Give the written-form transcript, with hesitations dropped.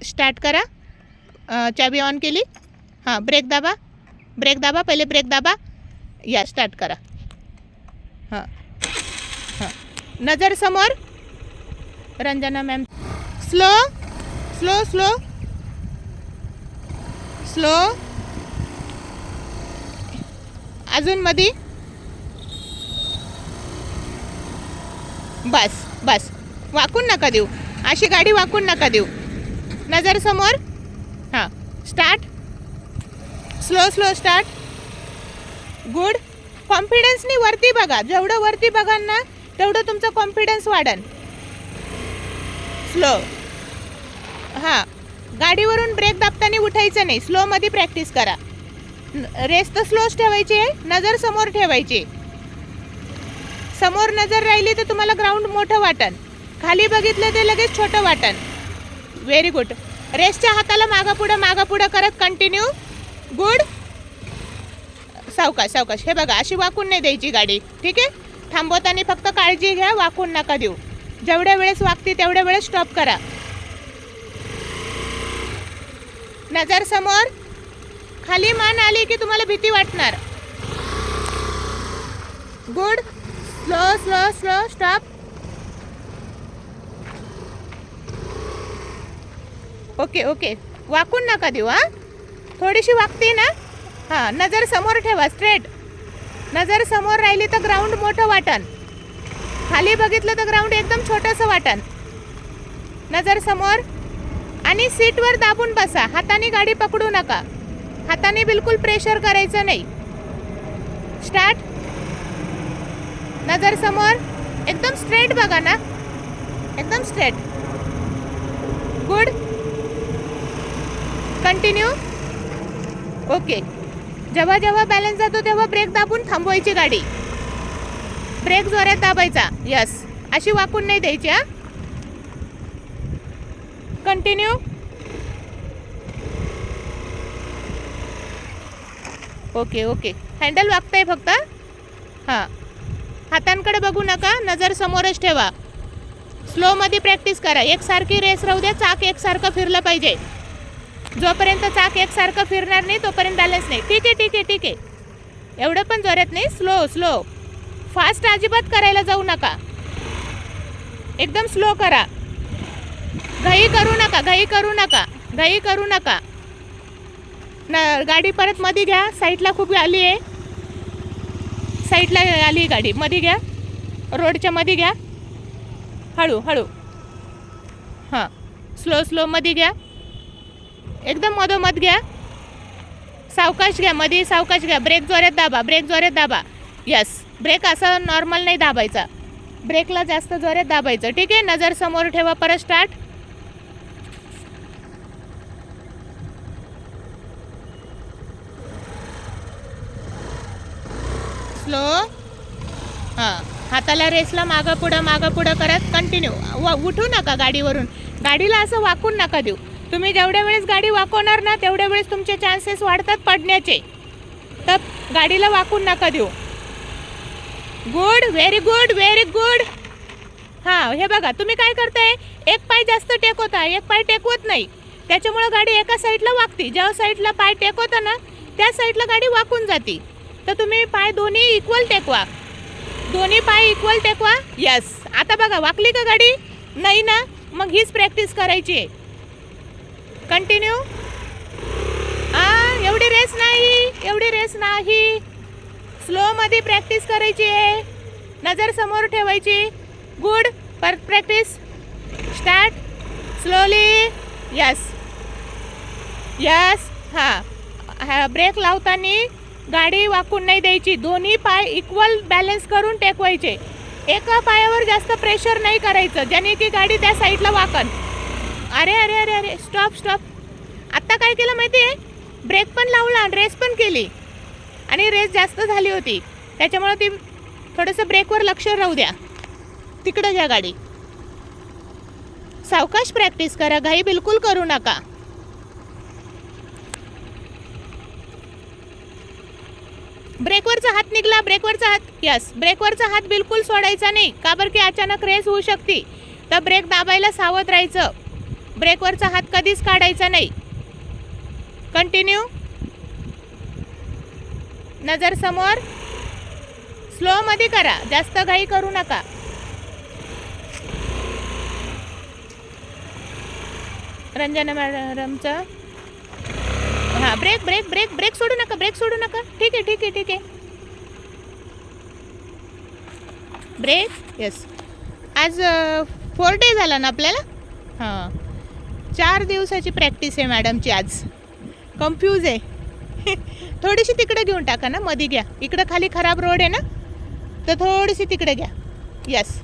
Start करा. चाबी on केली. हां, ब्रेक दाबा. ब्रेक दाबा, पहिले ब्रेक दाबा. या स्टार्ट करा. हां हां, नजर समोर. Ranjana ma'am, slow slow slow slow. अजून मधी. बस बस, वाकून नका देऊ, अशी गाडी वाकून नका देऊ. नजर समोर. हां, start. Slow slow start. Good. कॉन्फिडन्सनी वरती बघा. जेवढं वरती बघाल ना तेवढं तुमचा कॉन्फिडन्स वाढेल. स्लो. हां, गाडीवरून ब्रेक दाबताना उठायचं नाही. स्लोमध्ये प्रॅक्टिस करा. रेस तर स्लोच ठेवायची आहे. नजर समोर ठेवायची. समोर नजर राहिली तर तुम्हाला ग्राउंड मोठं वाटन, खाली बघितलं ते लगेच छोटं वाटन. Very good. रेसच्या हाताला मागं पुढं करत कंटिन्यू. गुड. सावकाश सावकाश. हे बघा, अशी वाकून नाही द्यायची गाडी. ठीक आहे. थांबवताना फक्त काळजी घ्या, वाकून नका देऊ. जेवढ्या वेळेस वागते तेवढ्या वेळेस स्टॉप करा. नजर समोर. खाली मान आली की तुम्हाला भीती वाटणार. Good. Slow slow slow stop. Okay okay, वाकून नका देऊ. हां, थोडीशी वागते ना. हां, नजर समोर ठेवा, स्ट्रेट. नजर समोर राहिली तर ग्राउंड मोठं वाटन, खाली बघितलं तर ग्राउंड एकदम छोटंसं वाटन. नजर समोर. आणि सीटवर दाबून बसा. हाताने गाडी पकडू नका. हाताने बिलकुल प्रेशर करायचं नाही. स्टार्ट. नजर समोर. एकदम स्ट्रेट बघा ना, एकदम स्ट्रेट. गुड. कंटिन्यू. ओके. जेव्हा जेव्हा बॅलन्स जातो तेव्हा ब्रेक दाबून थांबवायची गाडी. ब्रेक जोरात दाबायचा. यस, अशी वाकून नाही द्यायची. हां, कंटिन्यू. ओके ओके, हँडल वागतंय फक्त. हां, हातांकडे बघू नका, नजर समोरच ठेवा. स्लोमध्ये प्रॅक्टिस करा. एकसारखी रेस राहू द्या. चाक एकसारखं फिरलं पाहिजे. जोपर्यंत चाक एकसारखं फिरणार नाही तोपर्यंत बॅलन्स नाही. ठीक आहे ठीक आहे ठीक आहे. एवढं पण जोरात नाही. Slow slow. फास्ट अजिबात करायला जाऊ नका. एकदम स्लो करा. घाई करू नका, घाई करू नका, घाई करू नका. गाडी परत मध्ये घ्या. साईडला खूप आली आहे. साईडला आली गाडी. मध्ये घ्या, रोडच्या मध्ये घ्या. हळू हळू. हां, स्लो स्लो मध्ये घ्या. एकदम मधोमध घ्या. सावकाश घ्या. मध्ये सावकाश घ्या. ब्रेक जोरात दाबा. ब्रेक जोरात दाबा. यस, ब्रेक असं नॉर्मल नाही दाबायचा. ब्रेकला जास्त जोरात दाबायचं. ठीक आहे. नजर समोर ठेवा. परत स्टार्ट. स्लो. हां, हाताला रेसला मागं पुढं करत कंटिन्यू. उठू नका गाडीवरून. गाडीला असं वाकून नका देऊ. तुम्ही जेवढ्या वेळेस गाडी वाकवणार ना तेवढ्या वेळेस तुमचे चान्सेस वाढतात पडण्याचे. तर गाडीला वाकून नका देऊ. Good. Very good, very good. हां, हे बघा, तुम्ही काय करताय, एक पाय जास्त टेकवता, एक पाय टेकवत नाही. त्याच्यामुळं गाडी एका साईडला वाकते. ज्या साईडला पाय टेकवता ना त्या साईडला गाडी वाकून जाते. तर तुम्ही पाय दोन्ही इक्वल टेकवा. दोन्ही पाय इक्वल टेकवा. यस. आता बघा, वाकली का गाडी? नाही ना. मग हीच प्रॅक्टिस करायची आहे. कंटिन्यू. एवढी रेस नाही, एवढी रेस नाही. स्लोमध्ये प्रॅक्टिस करायची आहे. नजर समोर ठेवायची. गुड. परत practice. Start. Slowly. Yes yes. हां, ब्रेक लावताना गाडी वाकून नाही द्यायची. दोन्ही पाय इक्वल बॅलन्स करून टेकवायचे. एका पायावर जास्त प्रेशर नाही करायचं ज्याने की गाडी त्या साईडला वाकन. अरे अरे अरे अरे, स्टॉप स्टॉप. आत्ता काय केलं माहिती आहे, ब्रेक पण लावला, रेस पण केली आणि रेस जास्त झाली होती. त्याच्यामुळे ती थोडंसं ब्रेकवर लक्ष राहू द्या. तिकडं घ्या गाडी. सावकाश प्रॅक्टिस करा. घाई बिलकुल करू नका. ब्रेकवरचा हात निघाला. ब्रेकवरचा हात. यस, ब्रेकवरचा हात बिलकुल सोडायचा नाही. का बरं की अचानक रेस होऊ शकते. तर ब्रेक दाबायला सावध राहायचं. ब्रेकवरचा हात कधीच काढायचा नाही. कंटिन्यू. नजर समोर. स्लो मध्ये करा, जास्त घाई करू नका. रंजना मॅडमचं हां, ब्रेक ब्रेक ब्रेक ब्रेक सोडू नका, ब्रेक सोडू नका. ठीक आहे ठीक आहे ठीक आहे. ब्रेक. येस. आज 4 डे झाला ना आपल्याला. हां, 4 दिवसाची प्रॅक्टिस आहे मॅडमची आज. कन्फ्यूज आहे. थोडीशी तिकडे घेऊन टाका ना, मध्ये घ्या. इकडं खाली खराब रोड आहे ना, तर थोडीशी तिकडे घ्या. यस.